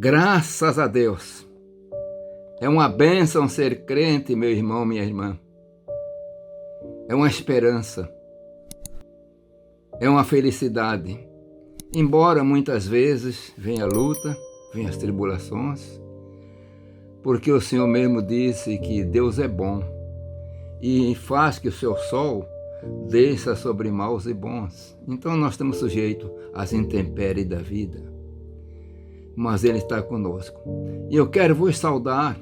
Graças a Deus. É uma bênção ser crente, meu irmão, minha irmã. É uma esperança. É uma felicidade. Embora muitas vezes venha a luta, venha as tribulações, porque o Senhor mesmo disse que Deus é bom e faz que o seu sol desça sobre maus e bons. Então nós estamos sujeitos às intempéries da vida, mas Ele está conosco. E eu quero vos saudar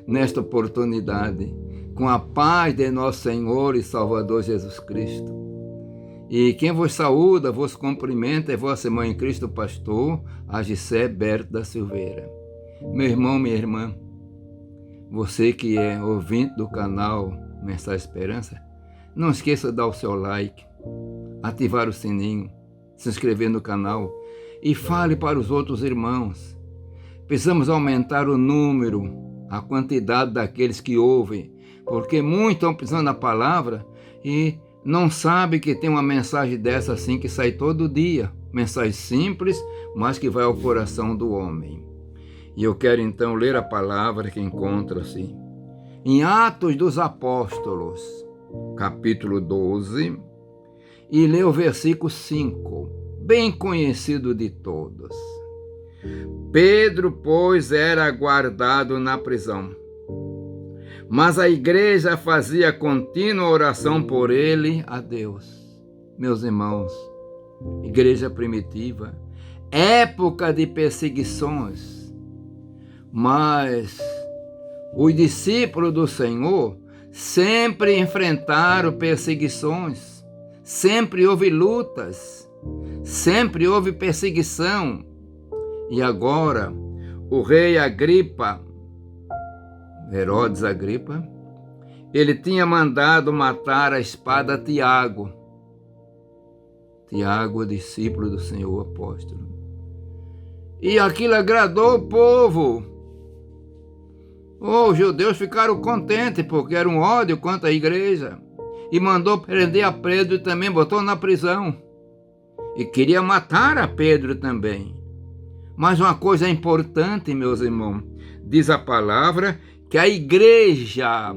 nesta oportunidade com a paz de nosso Senhor e Salvador Jesus Cristo. E quem vos saúda, vos cumprimenta é vossa irmã em Cristo, pastor Agissé Berto da Silveira. Meu irmão, minha irmã, você que é ouvinte do canal Mensagem Esperança, não esqueça de dar o seu like, ativar o sininho, se inscrever no canal e fale para os outros irmãos. Precisamos aumentar o número, a quantidade daqueles que ouvem, porque muitos estão precisando da palavra e não sabem que tem uma mensagem dessa assim que sai todo dia. Mensagem simples, mas que vai ao coração do homem. E eu quero então ler a palavra que encontra-se em Atos dos Apóstolos, capítulo 12, e ler o versículo 5, bem conhecido de todos. Pedro, pois, era guardado na prisão, mas a igreja fazia contínua oração por ele a Deus. Meus irmãos, igreja primitiva, época de perseguições, mas os discípulos do Senhor sempre enfrentaram perseguições, sempre houve lutas, sempre houve perseguição. E agora, o rei Agripa, Herodes Agripa, ele tinha mandado matar a espada Tiago. Tiago, discípulo do Senhor apóstolo. E aquilo agradou o povo. Os judeus ficaram contentes, porque era um ódio contra a igreja. E mandou prender a Pedro e também botou na prisão. E queria matar a Pedro também. Mas uma coisa importante, meus irmãos, diz a palavra que a igreja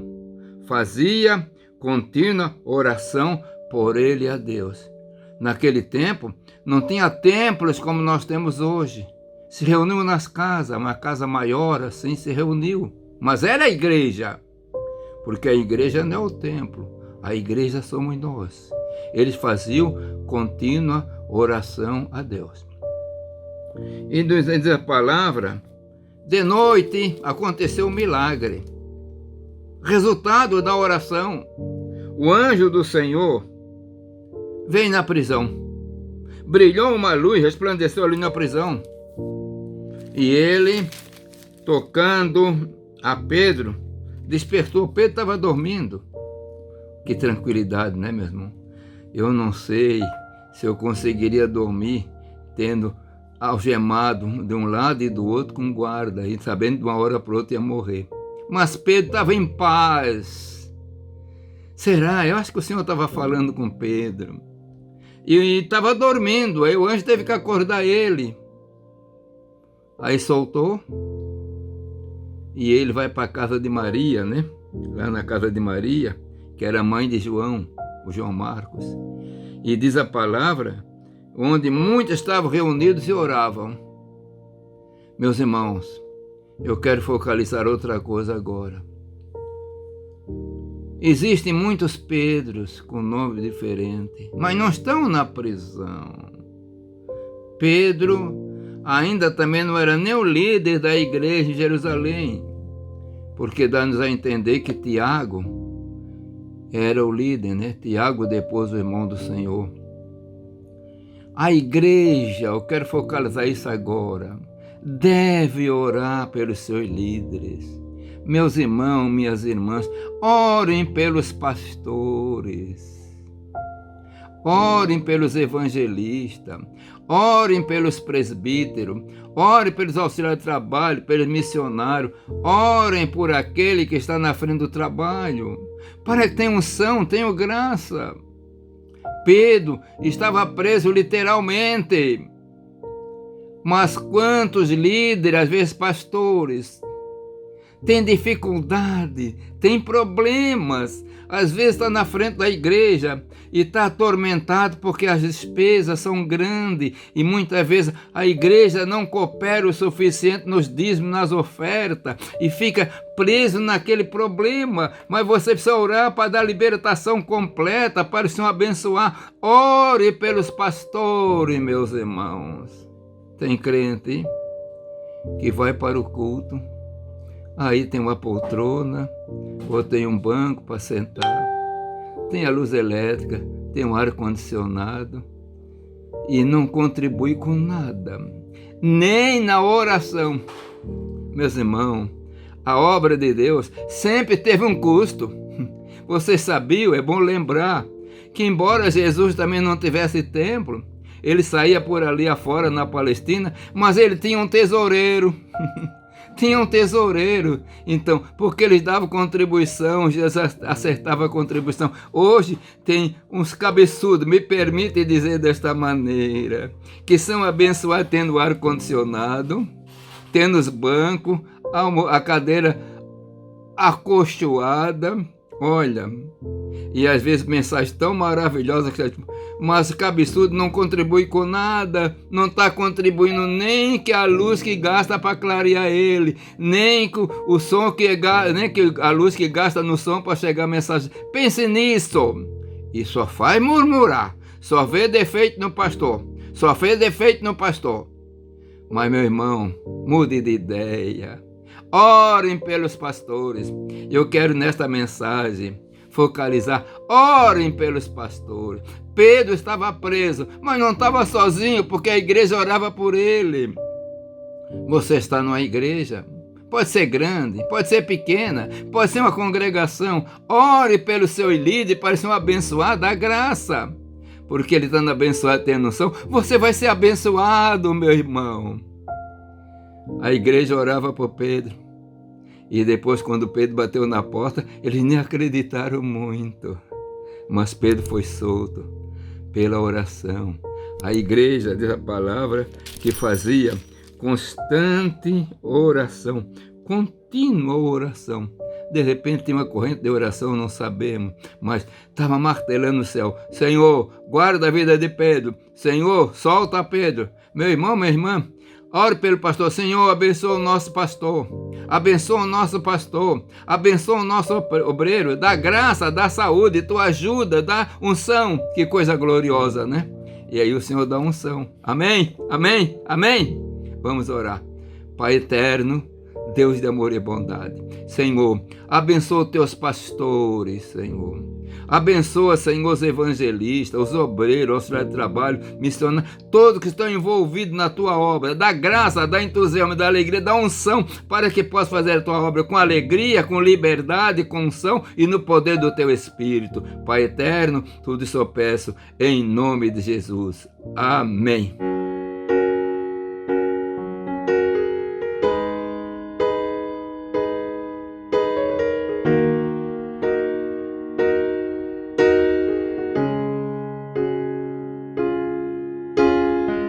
fazia contínua oração por ele a Deus. Naquele tempo, não tinha templos como nós temos hoje. Se reuniu nas casas, uma casa maior assim se reuniu. Mas era a igreja, porque a igreja não é o templo, a igreja somos nós. Eles faziam contínua oração a Deus. E diz a palavra, de noite aconteceu um milagre. Resultado da oração, o anjo do Senhor veio na prisão. Brilhou uma luz, resplandeceu ali na prisão. E ele, tocando a Pedro, despertou. Pedro estava dormindo. Que tranquilidade, né, meu irmão? Eu não sei se eu conseguiria dormir tendo algemado de um lado e do outro com guarda, e sabendo de uma hora para outra ia morrer. Mas Pedro estava em paz. Será? Eu acho que o Senhor estava falando com Pedro. E estava dormindo, aí o anjo teve que acordar ele. Aí soltou. E ele vai para a casa de Maria, né? Lá na casa de Maria, que era mãe de João, o João Marcos. E diz a palavra, onde muitos estavam reunidos e oravam. Meus irmãos, eu quero focalizar outra coisa agora. Existem muitos Pedros com nome diferente, mas não estão na prisão. Pedro ainda também não era nem o líder da igreja em Jerusalém, porque dá-nos a entender que Tiago era o líder, né? Tiago depois o irmão do Senhor. A igreja, eu quero focalizar isso agora, deve orar pelos seus líderes. Meus irmãos, minhas irmãs, orem pelos pastores, orem pelos evangelistas, orem pelos presbíteros, orem pelos auxiliares de trabalho, pelos missionários, orem por aquele que está na frente do trabalho, para que tenha unção, tenha graça. Pedro estava preso literalmente. Mas quantos líderes, às vezes pastores, têm dificuldade, têm problemas, às vezes está na frente da igreja e está atormentado porque as despesas são grandes e muitas vezes a igreja não coopera o suficiente nos dízimos, nas ofertas e fica preso naquele problema. Mas você precisa orar para dar libertação completa, para o Senhor abençoar. Ore pelos pastores, meus irmãos. Tem crente que vai para o culto, aí tem uma poltrona, ou tem um banco para sentar, tem a luz elétrica, tem um ar-condicionado e não contribui com nada, nem na oração. Meus irmãos, a obra de Deus sempre teve um custo. Vocês sabiam, é bom lembrar, que embora Jesus também não tivesse templo, ele saía por ali afora na Palestina, mas ele tinha um tesoureiro. Tinha um tesoureiro. Então, porque eles davam contribuição, Jesus acertava a contribuição. Hoje tem uns cabeçudos, me permite dizer desta maneira, que são abençoados tendo ar-condicionado, tendo os bancos, a cadeira acolchoada, olha, e às vezes mensagens tão maravilhosas que mas o cabeçudo não contribui com nada, não está contribuindo nem que a luz que gasta para clarear ele, nem que o som nem que a luz que gasta no som para chegar a mensagem. Pense nisso. E só faz murmurar, só vê defeito no pastor, só fez defeito no pastor. Mas, meu irmão, mude de ideia. Orem pelos pastores. Eu quero nesta mensagem focalizar. Orem pelos pastores. Pedro estava preso, mas não estava sozinho, porque a igreja orava por ele. Você está numa igreja, pode ser grande, pode ser pequena, pode ser uma congregação. Ore pelo seu líder para ser um abençoado da graça. Porque ele estando abençoado, tendo noção, você vai ser abençoado, meu irmão. A igreja orava por Pedro. E depois, quando Pedro bateu na porta, eles nem acreditaram muito. Mas Pedro foi solto pela oração. A igreja, diz a palavra, que fazia constante oração, contínua oração. De repente tem uma corrente de oração, não sabemos, mas estava martelando o céu. Senhor, guarda a vida de Pedro. Senhor, solta Pedro. Meu irmão, minha irmã, ore pelo pastor. Senhor, abençoa o nosso pastor. Abençoa o nosso pastor. Abençoa o nosso obreiro. Dá graça, dá saúde, tua ajuda, dá unção. Que coisa gloriosa, né? E aí o Senhor dá unção. Amém? Amém? Amém? Vamos orar. Pai eterno, Deus de amor e bondade. Senhor, abençoa os teus pastores, Senhor. Abençoa, Senhor, os evangelistas, os obreiros, os auxiliares de trabalho, missionários, todos que estão envolvidos na tua obra. Dá graça, dá entusiasmo, dá alegria, dá unção para que possa fazer a tua obra com alegria, com liberdade, com unção e no poder do teu Espírito. Pai eterno, tudo isso eu peço em nome de Jesus. Amém.